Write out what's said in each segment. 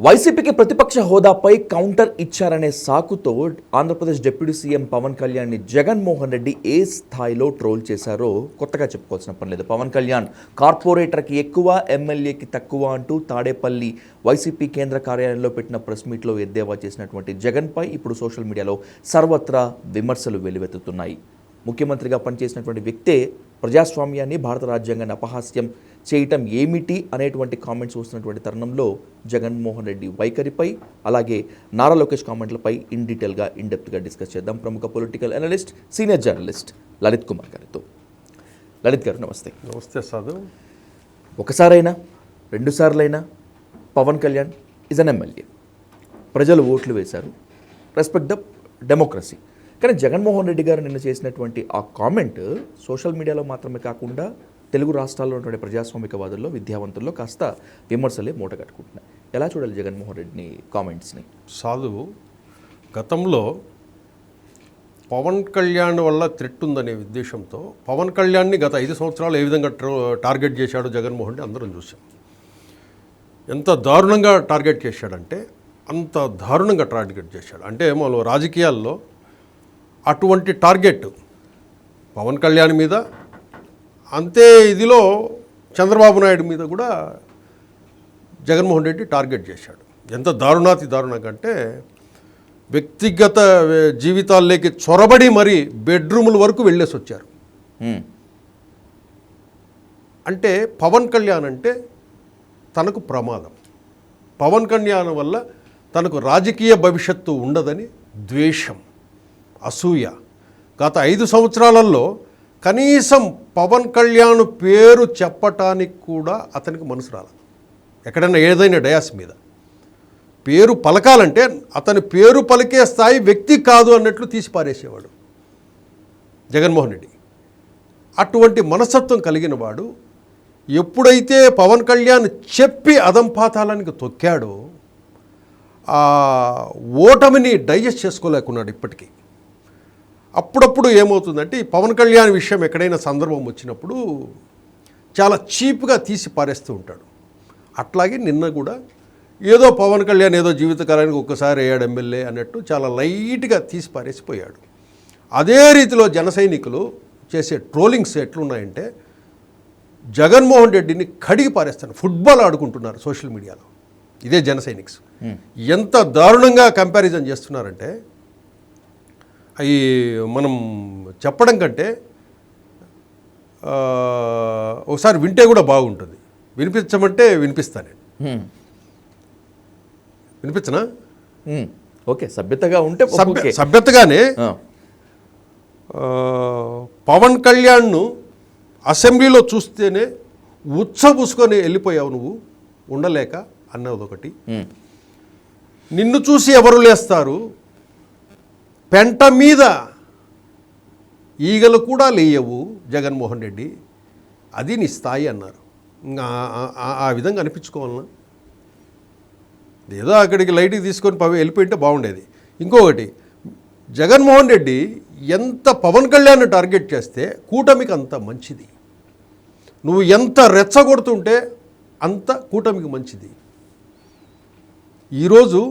వైసీపీకి ప్రతిపక్ష హోదాపై కౌంటర్ ఇచ్చారనే సాకుతో ఆంధ్రప్రదేశ్ డిప్యూటీ సీఎం పవన్ కళ్యాణ్ని జగన్మోహన్ రెడ్డి ఏ స్థాయిలో ట్రోల్ చేశారో కొత్తగా చెప్పుకోవాల్సిన పని లేదు. పవన్ కళ్యాణ్ కార్పొరేటర్కి ఎక్కువ, ఎమ్మెల్యేకి తక్కువ అంటూ తాడేపల్లి వైసీపీ కేంద్ర కార్యాలయంలో పెట్టిన ప్రెస్ మీట్లో ఎద్దేవా చేసినటువంటి జగన్పై ఇప్పుడు సోషల్ మీడియాలో సర్వత్రా విమర్శలు వెల్లువెత్తుతున్నాయి. ముఖ్యమంత్రిగా పనిచేసినటువంటి వ్యక్తే ప్రజాస్వామ్యాన్ని, భారత రాజ్యాంగాన్ని అపహాస్యం చేయటం ఏమిటి అనేటువంటి కామెంట్స్ వస్తున్నటువంటి తరుణంలో జగన్మోహన్ రెడ్డి వైఖరిపై, అలాగే నారా లోకేష్ కామెంట్లపై ఇన్ డీటెయిల్గా, ఇన్ డెప్త్గా డిస్కస్ చేద్దాం ప్రముఖ political analyst, senior journalist Lalith Kumar గారితో. లలిత్ గారు నమస్తే. నమస్తే సాధు. ఒకసారైనా రెండుసార్లైనా Pawan Kalyan is an MLA, ప్రజలు ఓట్లు వేశారు, రెస్పెక్ట్ ద డెమోక్రసీ. కానీ జగన్మోహన్ రెడ్డి గారు నిన్న చేసినటువంటి ఆ కామెంట్ సోషల్ మీడియాలో మాత్రమే కాకుండా తెలుగు రాష్ట్రాల్లో ఉన్నటువంటి ప్రజాస్వామికవాదుల్లో, విద్యావంతుల్లో కాస్త విమర్శలే మూట కట్టుకుంటున్నాయి. ఎలా చూడాలి జగన్మోహన్ రెడ్డిని కామెంట్స్ని? సాధు, గతంలో పవన్ కళ్యాణ్ వల్ల థ్రెట్ ఉందనే ఉద్దేశంతో పవన్ కళ్యాణ్ని గత 5 సంవత్సరాలు ఏ విధంగా టార్గెట్ చేశాడో జగన్మోహన్ రెడ్డి అందరం చూసాం. ఎంత దారుణంగా టార్గెట్ చేశాడంటే అంత దారుణంగా టార్గెట్ చేశాడు. అంటే మనం రాజకీయాల్లో అటువంటి టార్గెట్ పవన్ కళ్యాణ్ మీద, అంతే ఇదిలో చంద్రబాబు నాయుడు మీద కూడా జగన్మోహన్ రెడ్డి టార్గెట్ చేశాడు. ఎంత దారుణాతి దారుణంగా అంటే వ్యక్తిగత జీవితాల్లోకి చొరబడి మరీ బెడ్రూముల వరకు వెళ్ళేసి వచ్చారు. అంటే పవన్ కళ్యాణ్ అంటే తనకు ప్రమాదం, పవన్ కళ్యాణ్ వల్ల తనకు రాజకీయ భవిష్యత్తు ఉండదని ద్వేషం, అసూయ. గత 5 సంవత్సరాలలో కనీసం పవన్ కళ్యాణ్ పేరు చెప్పటానికి కూడా అతనికి మనసు రాలేదు. ఎక్కడైనా ఏదైనా డయాస్ మీద పేరు పలకాలంటే అతని పేరు పలికే స్థాయి వ్యక్తి కాదు అన్నట్లు తీసి పారేసేవాడు జగన్మోహన్ రెడ్డి. అటువంటి మనస్తత్వం కలిగిన వాడు ఎప్పుడైతే పవన్ కళ్యాణ్ చెప్పి అదంపాతాలానికి తొక్కాడో ఆ ఓటమిని డైజెస్ట్ చేసుకోలేకున్నాడు ఇప్పటికీ. అప్పుడప్పుడు ఏమవుతుందంటే ఈ పవన్ కళ్యాణ్ విషయం ఎక్కడైనా సందర్భం వచ్చినప్పుడు చాలా చీప్గా తీసి పారేస్తూ ఉంటాడు. అట్లాగే నిన్న కూడా ఏదో పవన్ కళ్యాణ్ ఏదో జీవితకాలానికి ఒక్కసారి అయ్యాడు ఎమ్మెల్యే అన్నట్టు చాలా లైట్గా తీసి పారేసిపోయాడు. అదే రీతిలో జన సైనికులు చేసే ట్రోలింగ్స్ ఎట్లున్నాయంటే జగన్మోహన్ రెడ్డిని కడిగి పారేస్తాను, ఫుట్బాల్ ఆడుకుంటున్నారు సోషల్ మీడియాలో. ఇదే జన సైనిక్స్ ఎంత దారుణంగా కంపారిజన్ చేస్తున్నారంటే అవి మనం చెప్పడం కంటే ఒకసారి వింటే కూడా బాగుంటుంది. వినిపించమంటే వినిపిస్తాను. వినిపించనా? ఓకే, సభ్యతగా ఉంటే సభ్యతగానే పవన్ కళ్యాణ్ను అసెంబ్లీలో చూస్తేనే ఉచ్చబూసుకొని వెళ్ళిపోయావు నువ్వు ఉండలేక అన్నది ఒకటి. నిన్ను చూసి ఎవరు లేస్తారు, పెంట మీద ఈగలు కూడా లేయవు జగన్మోహన్ రెడ్డి, అది నీ స్థాయి అన్నారు. ఆ విధంగా అనిపించుకోవాలన్నా ఏదో అక్కడికి లైట్కి తీసుకొని వెళ్ళిపోయింటే బాగుండేది. ఇంకొకటి, జగన్మోహన్ రెడ్డి ఎంత పవన్ కళ్యాణ్ టార్గెట్ చేస్తే కూటమికి అంత మంచిది. నువ్వు ఎంత రెచ్చగొడుతుంటే అంత కూటమికి మంచిది. ఈరోజు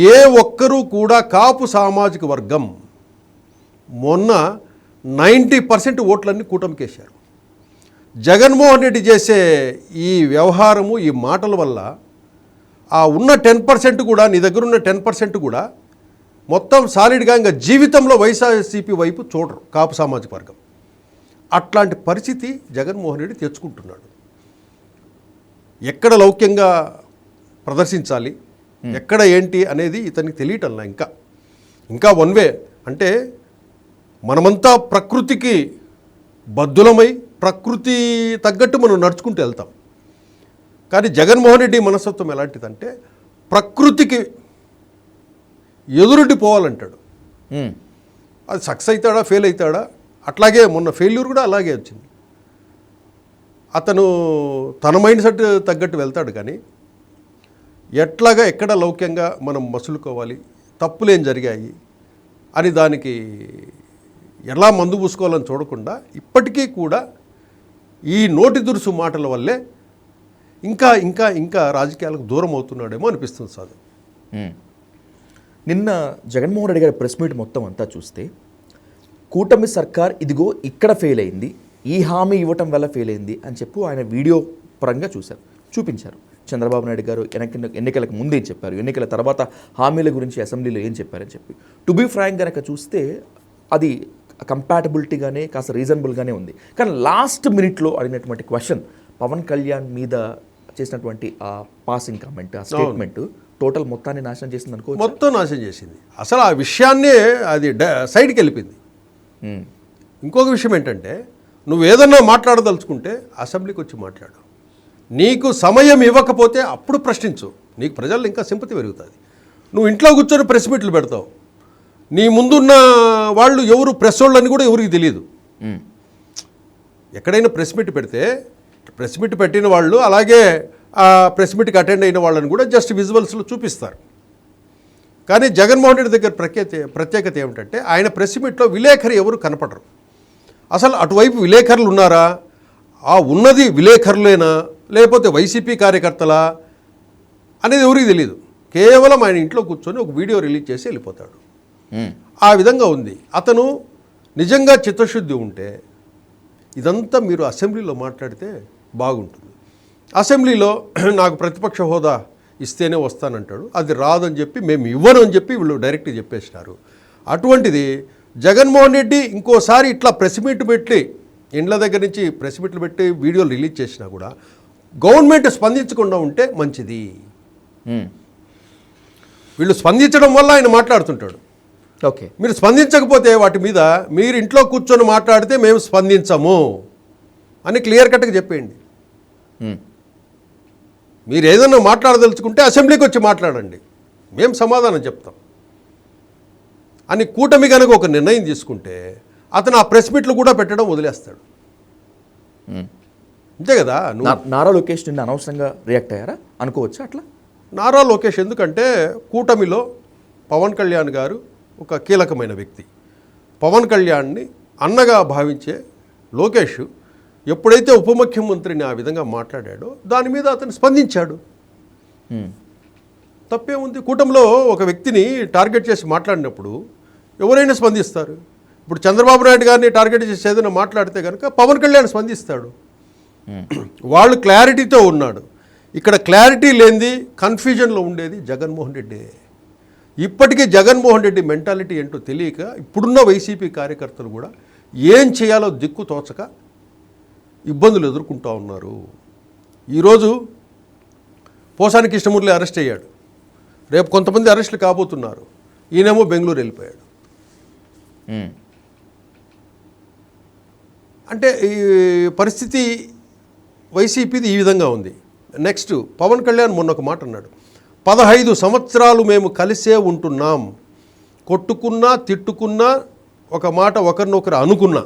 ఏ ఒక్కరూ కూడా కాపు సామాజిక వర్గం మొన్న 90% ఓట్లన్నీ కూటమికేశారు. జగన్మోహన్ రెడ్డి చేసే ఈ వ్యవహారము, ఈ మాటల వల్ల ఆ ఉన్న 10% కూడా, నీ దగ్గర ఉన్న 10% కూడా మొత్తం సాలిడ్గా ఇంకా జీవితంలో వైఎస్ఆర్సీపీ వైపు చూడరు కాపు సామాజిక వర్గం. అట్లాంటి పరిస్థితి జగన్మోహన్ రెడ్డి తెచ్చుకుంటున్నాడు. ఎక్కడ లౌక్యంగా ప్రదర్శించాలి, ఎక్కడ ఏంటి అనేది ఇతనికి తెలియటంలా. ఇంకా వన్ వే అంటే మనమంతా ప్రకృతికి బద్ధులమై ప్రకృతి తగ్గట్టు మనం నడుచుకుంటూ వెళ్తాం. కానీ జగన్మోహన్ రెడ్డి మనస్తత్వం ఎలాంటిదంటే ప్రకృతికి ఎదురుండి పోవాలంటాడు. అది సక్సెస్ అవుతాడా, ఫెయిల్ అవుతాడా? అట్లాగే మొన్న ఫెయిల్యూర్ కూడా అలాగే వచ్చింది. అతను తన మైండ్ సెట్ తగ్గట్టు వెళ్తాడు. కానీ ఎట్లాగా ఎక్కడ లౌక్యంగా మనం మసులుకోవాలి, తప్పులేం జరిగాయి అని దానికి ఎలా మందు పూసుకోవాలని చూడకుండా ఇప్పటికీ కూడా ఈ నోటి దురుసు మాటల వల్లే ఇంకా ఇంకా ఇంకా రాజకీయాలకు దూరం అవుతున్నాడేమో అనిపిస్తుంది సార్. నిన్న జగన్మోహన్ రెడ్డి గారి ప్రెస్ మీట్ మొత్తం అంతా చూస్తే కూటమి సర్కార్ ఇదిగో ఇక్కడ ఫెయిల్ అయింది, ఈ హామీ ఇవ్వటం వల్ల ఫెయిల్ అయింది అని చెప్పి ఆయన వీడియో పరంగా చూపించారు. చంద్రబాబు నాయుడు గారు ఎన్నికలకు ముందు ఏం చెప్పారు, ఎన్నికల తర్వాత హామీల గురించి అసెంబ్లీలో ఏం చెప్పారని చెప్పి. టు బీ ఫ్రాంక్ కనుక చూస్తే అది కంపాటబిలిటీగానే కాస్త రీజనబుల్గానే ఉంది. కానీ లాస్ట్ మినిట్లో అడిగినటువంటి క్వశ్చన్ పవన్ కళ్యాణ్ మీద చేసినటువంటి ఆ పాసింగ్ కామెంట్, ఆ స్టేట్మెంట్ టోటల్ మొత్తాన్ని నాశనం చేసింది అనుకో. మొత్తం నాశనం చేసింది. అసలు ఆ విషయాన్నే అది సైడ్కి వెళ్ళిపోయింది. ఇంకొక విషయం ఏంటంటే, నువ్వు ఏదన్నా మాట్లాడదలుచుకుంటే అసెంబ్లీకి వచ్చి మాట్లాడు. నీకు సమయం ఇవ్వకపోతే అప్పుడు ప్రశ్నించు. నీకు ప్రజల్లో ఇంకా సింపతి పెరుగుతుంది. నువ్వు ఇంట్లో కూర్చొని ప్రెస్ మీట్లు పెడతావు. నీ ముందున్న వాళ్ళు ఎవరు ప్రెస్ వాళ్ళని కూడా ఎవరికి తెలియదు. ఎక్కడైనా ప్రెస్ మీట్ పెడితే ప్రెస్ మీట్ పెట్టిన వాళ్ళు అలాగే ఆ ప్రెస్ మీట్కి అటెండ్ అయిన వాళ్ళని కూడా జస్ట్ విజువల్స్లో చూపిస్తారు. కానీ జగన్మోహన్ రెడ్డి దగ్గర ప్రత్యేకత ఏమిటంటే, ఆయన ప్రెస్ మీట్లో విలేకరి ఎవరు కనపడరు. అసలు అటువైపు విలేకరులు ఉన్నారా, ఆ ఉన్నది విలేకరులేనా లేకపోతే వైసీపీ కార్యకర్తలా అనేది ఎవరికి తెలియదు. కేవలం ఆయన ఇంట్లో కూర్చొని ఒక వీడియో రిలీజ్ చేసి వెళ్ళిపోతాడు. ఆ విధంగా ఉంది. అతను నిజంగా చిత్తశుద్ధి ఉంటే ఇదంతా మీరు అసెంబ్లీలో మాట్లాడితే బాగుంటుంది. అసెంబ్లీలో నాకు ప్రతిపక్ష హోదా ఇస్తేనే వస్తానంటాడు. అది రాదని చెప్పి మేము ఇవ్వను అని చెప్పి వీళ్ళు డైరెక్ట్గా చెప్పేసినారు. అటువంటిది జగన్మోహన్ రెడ్డి ఇంకోసారి ఇట్లా ప్రెస్ మీట్ పెట్టి ఇండ్ల దగ్గర నుంచి ప్రెస్ మీట్లు పెట్టి వీడియోలు రిలీజ్ చేసినా కూడా గవర్నమెంట్ స్పందించకుండా ఉంటే మంచిది. వీళ్ళు స్పందించడం వల్ల ఆయన మాట్లాడుతుంటాడు. ఓకే, మీరు స్పందించకపోతే వాటి మీద మీరు ఇంట్లో కూర్చొని మాట్లాడితే మేము స్పందించము అని క్లియర్ కట్గా చెప్పేయండి. మీరు ఏదైనా మాట్లాడదలుచుకుంటే అసెంబ్లీకి వచ్చి మాట్లాడండి, మేము సమాధానం చెప్తాం అని కూటమి కనుక ఒక నిర్ణయం తీసుకుంటే అతను ఆ ప్రెస్ మీట్లు కూడా పెట్టడం వదిలేస్తాడు. అంతే కదా. నారా లోకేష్ నిన్న అనవసరంగా రియాక్ట్ అయ్యారా అనుకోవచ్చు అట్లా? నారా లోకేష్ ఎందుకంటే కూటమిలో పవన్ కళ్యాణ్ గారు ఒక కీలకమైన వ్యక్తి. పవన్ కళ్యాణ్ని అన్నగా భావించే లోకేష్ ఎప్పుడైతే ఉప ముఖ్యమంత్రిని ఆ విధంగా మాట్లాడాడో దాని మీద అతను స్పందించాడు. తప్పేముంది? కూటమిలో ఒక వ్యక్తిని టార్గెట్ చేసి మాట్లాడినప్పుడు ఎవరైనా స్పందిస్తారు. ఇప్పుడు చంద్రబాబు నాయుడు గారిని టార్గెట్ చేసి ఏదైనా మాట్లాడితే కనుక పవన్ కళ్యాణ్ స్పందిస్తాడు. వాళ్ళు క్లారిటీతో ఉన్నాడు. ఇక్కడ క్లారిటీ లేనిది కన్ఫ్యూజన్లో ఉండేది జగన్మోహన్ రెడ్డి. ఇప్పటికీ జగన్మోహన్ రెడ్డి మెంటాలిటీ ఏంటో తెలియక ఇప్పుడున్న వైసీపీ కార్యకర్తలు కూడా ఏం చేయాలో దిక్కు తోచక ఇబ్బందులు ఎదుర్కొంటూ ఉన్నారు. ఈరోజు పోసాని కృష్ణమూర్తి అరెస్ట్ అయ్యాడు. రేపు కొంతమంది అరెస్టులు కాబోతున్నారు. ఈయనేమో బెంగళూరు వెళ్ళిపోయాడు. అంటే ఈ పరిస్థితి వైసీపీది ఈ విధంగా ఉంది. నెక్స్ట్ పవన్ కళ్యాణ్ మొన్న ఒక మాట అన్నాడు, 15 సంవత్సరాలు మేము కలిసే ఉంటున్నాం, కొట్టుకున్నా తిట్టుకున్నా ఒక మాట ఒకరినొకరు అనుకున్నా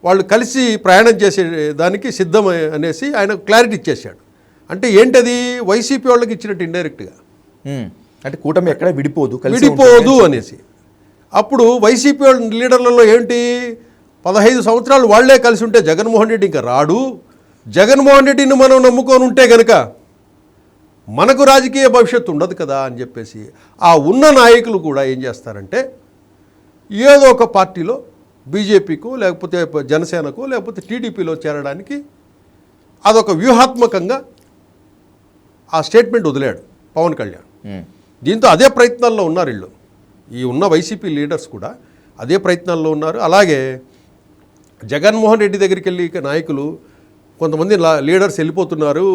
వాళ్ళు కలిసి ప్రయాణం చేసే దానికి సిద్ధం అనేసి ఆయన క్లారిటీ ఇచ్చేసాడు. అంటే ఏంటది? వైసీపీ వాళ్ళకి ఇచ్చినట్టు ఇండైరెక్ట్గా, అంటే కూటమి ఎక్కడ విడిపోదు అనేసి. అప్పుడు వైసీపీ వాళ్ళ లీడర్లలో ఏంటి, 15 సంవత్సరాలు వాళ్లే కలిసి ఉంటే జగన్మోహన్ రెడ్డి ఇంకా రాడు, జగన్మోహన్ రెడ్డిని మనం నమ్ముకొని ఉంటే కనుక మనకు రాజకీయ భవిష్యత్తు ఉండదు కదా అని చెప్పేసి ఆ ఉన్న నాయకులు కూడా ఏం చేస్తారంటే ఏదో ఒక పార్టీలో బీజేపీకు లేకపోతే జనసేనకు లేకపోతే టీడీపీలో చేరడానికి అదొక వ్యూహాత్మకంగా ఆ స్టేట్మెంట్ వదిలాడు పవన్ కళ్యాణ్. దీంతో అదే ప్రయత్నాల్లో ఉన్నారు వీళ్ళు. ఈ ఉన్న వైసీపీ లీడర్స్ కూడా అదే ప్రయత్నాల్లో ఉన్నారు. అలాగే జగన్మోహన్ రెడ్డి దగ్గరికి వెళ్ళి నాయకులు కొంతమంది లీడర్స్ వెళ్ళిపోతున్నారు,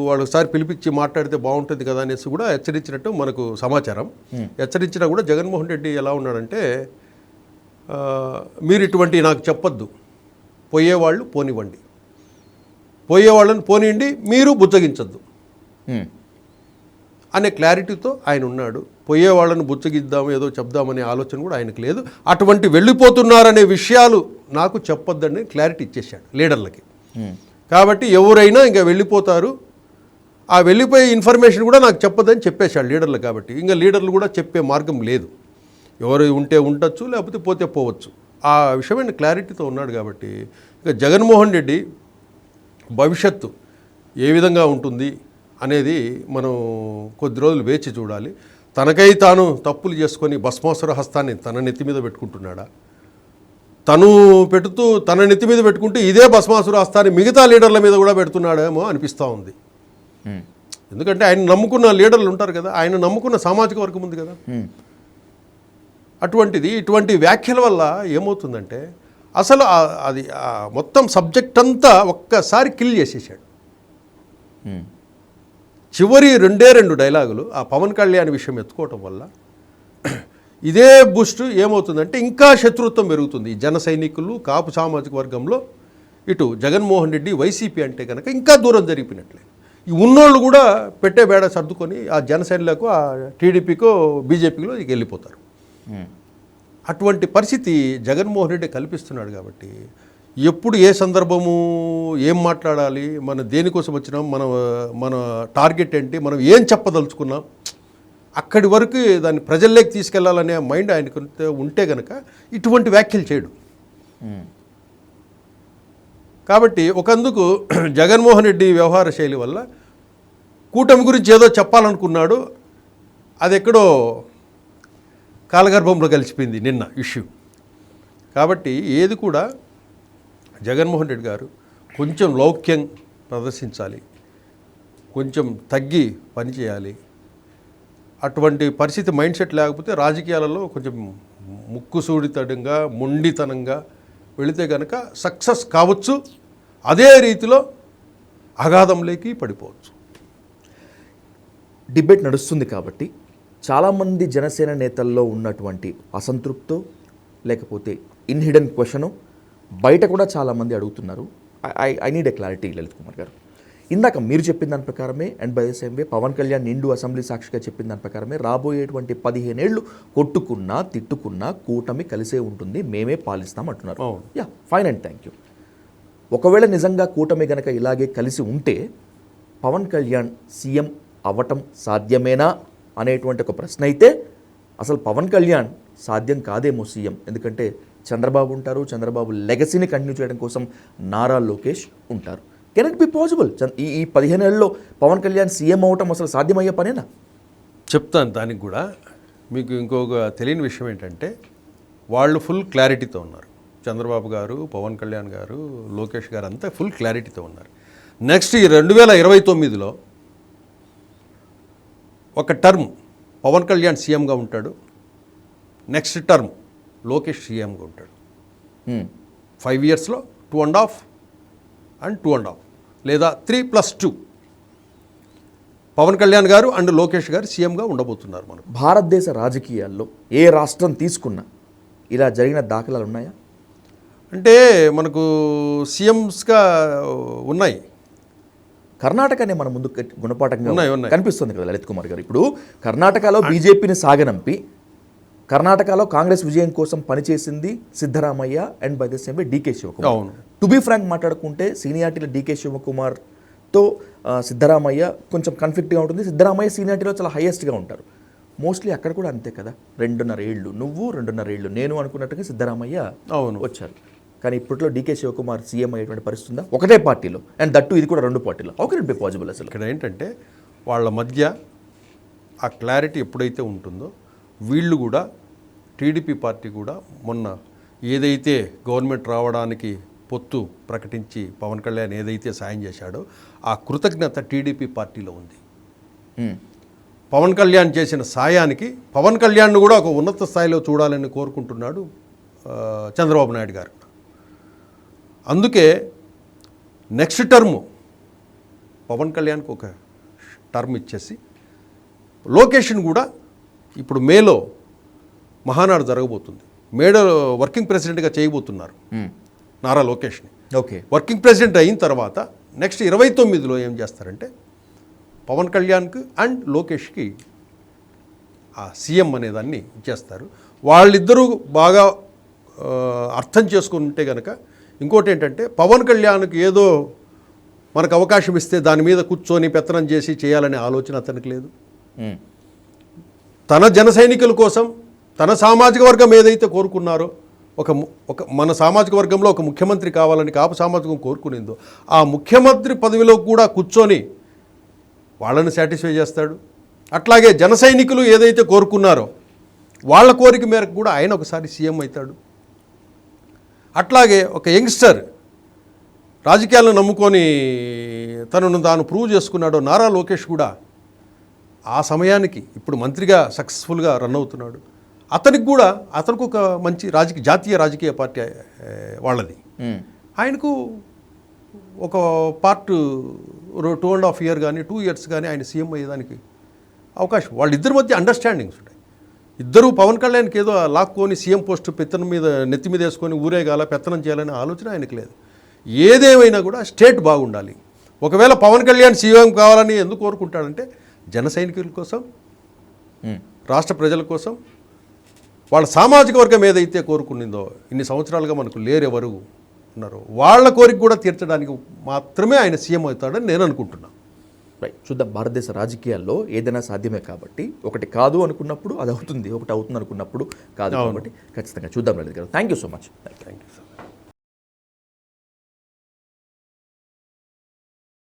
వాళ్ళు ఒకసారి పిలిపించి మాట్లాడితే బాగుంటుంది కదా అనేసి కూడా హెచ్చరించినట్టు మనకు సమాచారం. హెచ్చరించినా కూడా జగన్మోహన్ రెడ్డి ఎలా ఉన్నాడంటే, మీరు ఇటువంటి నాకు చెప్పొద్దు, పోయేవాళ్ళు పోనివ్వండి, పోయేవాళ్ళని పోనీయండి, మీరు బుజ్జగించద్దు అనే క్లారిటీతో ఆయన ఉన్నాడు. పోయేవాళ్ళని బుచ్చగిద్దాం ఏదో చెప్దామనే ఆలోచన కూడా ఆయనకు లేదు. అటువంటి వెళ్ళిపోతున్నారనే విషయాలు నాకు చెప్పొద్దని క్లారిటీ ఇచ్చేసాడు లీడర్లకి. కాబట్టి ఎవరైనా ఇంకా వెళ్ళిపోతారు, ఆ వెళ్ళిపోయే ఇన్ఫర్మేషన్ కూడా నాకు చెప్పొద్దని చెప్పేశాడు లీడర్లు. కాబట్టి ఇంకా లీడర్లు కూడా చెప్పే మార్గం లేదు. ఎవరు ఉంటే ఉండొచ్చు, లేకపోతే పోతే పోవచ్చు. ఆ విషయమైన క్లారిటీతో ఉన్నాడు. కాబట్టి ఇంకా జగన్మోహన్ రెడ్డి భవిష్యత్తు ఏ విధంగా ఉంటుంది అనేది మనం కొద్ది రోజులు వేచి చూడాలి. తనకై తాను తప్పులు చేసుకొని భస్మాసుర హస్తాన్ని తన నెత్తి మీద పెట్టుకుంటున్నాడా, తను పెడుతూ తన నెత్తి మీద పెట్టుకుంటే ఇదే భస్మాసుర హస్తాన్ని మిగతా లీడర్ల మీద కూడా పెడుతున్నాడేమో అనిపిస్తూ ఉంది. ఎందుకంటే ఆయన నమ్ముకున్న లీడర్లు ఉంటారు కదా, ఆయన నమ్ముకున్న సామాజిక వర్గం ఉంది కదా. ఇటువంటి వ్యాఖ్యల వల్ల ఏమవుతుందంటే అసలు అది మొత్తం సబ్జెక్ట్ అంతా ఒక్కసారి కిల్ చేసేసాడు. చివరి 2 డైలాగులు ఆ పవన్ కళ్యాణ్ విషయం ఎత్తుకోవటం వల్ల ఇదే బూస్ట్ ఏమవుతుందంటే ఇంకా శత్రుత్వం పెరుగుతుంది. జన సైనికులు కాపు సామాజిక వర్గంలో ఇటు జగన్మోహన్ రెడ్డి వైసీపీ అంటే కనుక ఇంకా దూరం జరిపినట్లే. ఈ ఉన్నోళ్ళు కూడా పెట్టే బేడ సర్దుకొని ఆ జనసేనలకు ఆ టీడీపీకో బీజేపీలో వెళ్ళిపోతారు. అటువంటి పరిస్థితి జగన్మోహన్ రెడ్డి కల్పిస్తున్నాడు. కాబట్టి ఎప్పుడు ఏ సందర్భము ఏం మాట్లాడాలి, మనం దేనికోసం వచ్చినాం, మన టార్గెట్ ఏంటి, మనం ఏం చెప్పదలుచుకున్నాం, అక్కడి వరకు దాన్ని ప్రజల్లోకి తీసుకెళ్లాలనే మైండ్ ఆయనకు ఉంటే కనుక ఇటువంటి వ్యాఖ్యలు చేయడు. కాబట్టి ఒకందుకు జగన్మోహన్ రెడ్డి వ్యవహార శైలి వల్ల కూటమి గురించి ఏదో చెప్పాలనుకున్నాడు, అది ఎక్కడో కాలగర్భంలో కలిసిపోయింది నిన్న ఇష్యూ. కాబట్టి ఏది కూడా జగన్మోహన్ రెడ్డి గారు కొంచెం లౌక్యం ప్రదర్శించాలి, కొంచెం తగ్గి పనిచేయాలి. అటువంటి పరిస్థితి మైండ్ సెట్ లేకపోతే రాజకీయాలలో కొంచెం ముక్కుసూడితనంగా మొండితనంగా వెళితే కనుక సక్సెస్ కావచ్చు, అదే రీతిలో అగాధంలోకి పడిపోవచ్చు. డిబేట్ నడుస్తుంది కాబట్టి చాలామంది జనసేన నేతల్లో ఉన్నటువంటి అసంతృప్తో లేకపోతే ఇన్హిడెన్ క్వశ్చను బయట కూడా చాలామంది అడుగుతున్నారు. I need a clarity Lalith Kumar గారు. ఇందాక మీరు చెప్పిన దాని ప్రకారమే and by the same way Pawan Kalyan నిండు అసెంబ్లీ సాక్షిగా చెప్పిన దాని ప్రకారమే రాబోయేటువంటి 15 ఏళ్ళు కొట్టుకున్నా తిట్టుకున్నా కూటమి కలిసే ఉంటుంది, మేమే పాలిస్తాం అంటున్నారు. Yeah, fine and thank you. ఒకవేళ నిజంగా కూటమి గనక ఇలాగే కలిసి ఉంటే పవన్ కళ్యాణ్ సీఎం అవ్వటం సాధ్యమేనా అనేటువంటి ఒక ప్రశ్న అయితే అసలు పవన్ కళ్యాణ్ సాధ్యం కాదేమో సీఎం. ఎందుకంటే చంద్రబాబు ఉంటారు, చంద్రబాబు లెగసీని కంటిన్యూ చేయడం కోసం నారా లోకేష్ ఉంటారు. Can it be possible? ఈ 15 ఏళ్ళలో పవన్ కళ్యాణ్ సీఎం అవటం అసలు సాధ్యమయ్యే పనేనా? చెప్తాను. దానికి కూడా మీకు ఇంకొక తెలియని విషయం ఏంటంటే వాళ్ళు ఫుల్ క్లారిటీతో ఉన్నారు. చంద్రబాబు గారు, పవన్ కళ్యాణ్ గారు, లోకేష్ గారు అంతా ఫుల్ క్లారిటీతో ఉన్నారు. నెక్స్ట్ ఈ 2029లో ఒక టర్మ్ పవన్ కళ్యాణ్ సీఎంగా ఉంటాడు, నెక్స్ట్ టర్మ్ లోకేష్ సీఎంగా ఉంటాడు. 5 ఇయర్స్లో 2.5 అండ్ 2.5 లేదా 3+2 పవన్ కళ్యాణ్ గారు అండ్ లోకేష్ గారు సీఎంగా ఉండబోతున్నారు. మనకు భారతదేశ రాజకీయాల్లో ఏ రాష్ట్రం తీసుకున్నా ఇలా జరిగిన దాఖలాలు ఉన్నాయా? అంటే మనకు సీఎంస్గా ఉన్నాయి. కర్ణాటకనే మన ముందు గుణపాఠంగా ఉన్నాయి. కనిపిస్తుంది కదా లలిత్ కుమార్ గారు. ఇప్పుడు కర్ణాటకలో బీజేపీని సాగనంపి కర్ణాటకలో కాంగ్రెస్ విజయం కోసం పనిచేసింది Siddaramaiah and by the same way DK Shivakumar. అవును. టు బీ ఫ్రాంక్ మాట్లాడుకుంటే సీనియారిటీలో డీకే శివకుమార్తో సిద్ధరామయ్య కొంచెం కాన్ఫ్లిక్ట్గా ఉంటుంది. సిద్ధరామయ్య సీనియారిటీలో చాలా హైయెస్ట్గా ఉంటారు. మోస్ట్లీ అక్కడ కూడా అంతే కదా, 2.5 ఏళ్ళు నువ్వు 2.5 ఏళ్ళు నేను అనుకున్నట్టుగా సిద్ధరామయ్య అవును వచ్చారు. కానీ ఇప్పట్లో డీకే శివకుమార్ సీఎం అయ్యేటువంటి పరిస్థితి ఉందా? ఒకటే పార్టీలో అండ్ దట్టు ఇది కూడా 2 పార్టీలో. How can it be possible? అసలు ఇక్కడ ఏంటంటే వాళ్ళ మధ్య ఆ క్లారిటీ ఎప్పుడైతే ఉంటుందో వీళ్ళు కూడా టీడీపీ పార్టీ కూడా మొన్న ఏదైతే గవర్నమెంట్ రావడానికి పొత్తు ప్రకటించి పవన్ కళ్యాణ్ ఏదైతే సాయం చేశాడో ఆ కృతజ్ఞత టీడీపీ పార్టీలో ఉంది. పవన్ కళ్యాణ్ చేసిన సాయానికి పవన్ కళ్యాణ్ను కూడా ఒక ఉన్నత స్థాయిలో చూడాలని కోరుకుంటున్నాడు చంద్రబాబు నాయుడు గారు. అందుకే నెక్స్ట్ టర్ము పవన్ కళ్యాణ్కి ఒక టర్మ్ ఇచ్చేసి లోకేష్ని కూడా ఇప్పుడు మేలో మహానాడు జరగబోతుంది, మేలో వర్కింగ్ ప్రెసిడెంట్గా చేయబోతున్నారు నారా లోకేష్ని. ఓకే, వర్కింగ్ ప్రెసిడెంట్ అయిన తర్వాత నెక్స్ట్ 29లో ఏం చేస్తారంటే పవన్ కళ్యాణ్కి అండ్ లోకేష్కి ఆ సీఎం అనేదాన్ని ఇచ్చేస్తారు. వాళ్ళిద్దరూ బాగా అర్థం చేసుకుంటే కనుక ఇంకోటి ఏంటంటే పవన్ కళ్యాణ్కి ఏదో మనకు అవకాశం ఇస్తే దాని మీద కూర్చొని పెత్తనం చేసి చేయాలనే ఆలోచన అతనికి లేదు. తన జన సైనికుల కోసం తన సామాజిక వర్గం ఏదైతే కోరుకున్నారో ఒక మన సామాజిక వర్గంలో ఒక ముఖ్యమంత్రి కావాలని కాపు సామాజికం కోరుకునిందో ఆ ముఖ్యమంత్రి పదవిలో కూడా కూర్చొని వాళ్ళని సాటిస్ఫై చేస్తాడు. అట్లాగే జన సైనికులు ఏదైతే కోరుకున్నారో వాళ్ళ కోరిక మేరకు కూడా ఆయన ఒకసారి సీఎం అవుతాడు. అట్లాగే ఒక యంగ్స్టర్ రాజకీయాలను నమ్ముకొని తనను తాను ప్రూవ్ చేసుకున్నాడో నారా లోకేష్ కూడా ఆ సమయానికి ఇప్పుడు మంత్రిగా సక్సెస్ఫుల్గా రన్ అవుతున్నాడు. అతనికి ఒక మంచి జాతీయ రాజకీయ పార్టీ వాళ్ళది. ఆయనకు ఒక పార్ట్ 2.5 years కానీ 2 years కానీ ఆయన సీఎం అయ్యేదానికి అవకాశం. వాళ్ళిద్దరి మధ్య అండర్స్టాండింగ్స్ ఉంటాయి. ఇద్దరు పవన్ కళ్యాణ్కి ఏదో లాక్కొని సీఎం పోస్ట్ నెత్తి మీద వేసుకొని ఊరేగాల పెత్తనం చేయాలనే ఆలోచన ఆయనకు లేదు. ఏదేమైనా కూడా స్టేట్ బాగుండాలి. ఒకవేళ పవన్ కళ్యాణ్ సీఎం కావాలని ఎందుకు కోరుకుంటాడంటే జన సైనికుల కోసం, రాష్ట్ర ప్రజల కోసం, వాళ్ళ సామాజిక వర్గం ఏదైతే కోరుకునిందో ఇన్ని సంవత్సరాలుగా మనకు లేరెవరు ఉన్నారో వాళ్ళ కోరిక కూడా తీర్చడానికి మాత్రమే ఆయన సీఎం అవుతాడని నేను అనుకుంటున్నాను. రైట్, చూద్దాం. భారతదేశ రాజకీయాల్లో ఏదైనా సాధ్యమే కాబట్టి ఒకటి కాదు అనుకున్నప్పుడు అది అవుతుంది, ఒకటి అవుతుంది అనుకున్నప్పుడు కాదు కాబట్టి ఖచ్చితంగా చూద్దాం. లలిత్ గారు, thank you so much. Thank you sir.